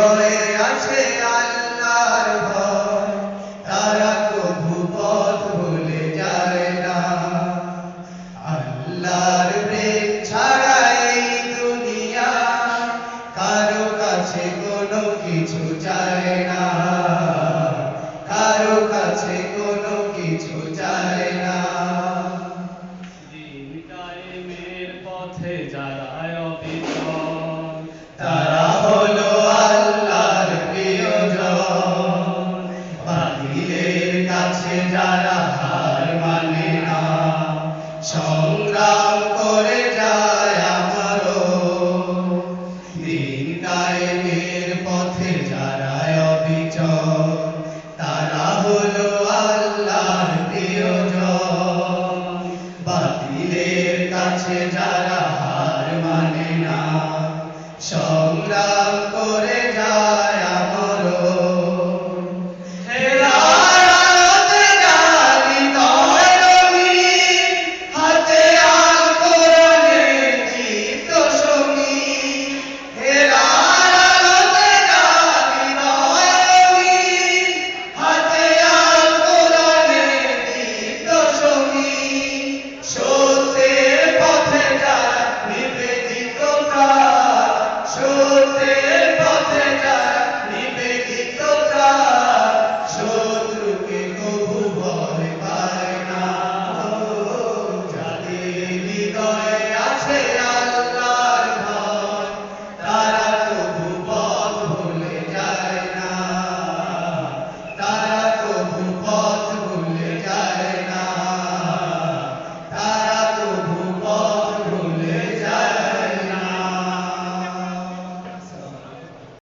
হৃদয়ে আছে আল্লাহর ভয়, তারা কভু পথ ভুলে যায় না। আল্লাহর প্রেম ছাড়া এই দুনিয়া কারো কাছে কোনো কিছু চায় না, কারো কাছে কোনো কিছু চায় না। দিন কায়েমের পথে যারা অবিচল, তারা হলো আল্লাহর প্রিয়জন। বাতিলের কাছে যারা হার মানে না, সংগ্রাম করে যায় আমারও। দিন কায়েমের পথে যারা অবিচল, তারা হলো আল্লাহর প্রিয়জন। বাতিলের কাছে যারা হার মানে না, সংগ্রাম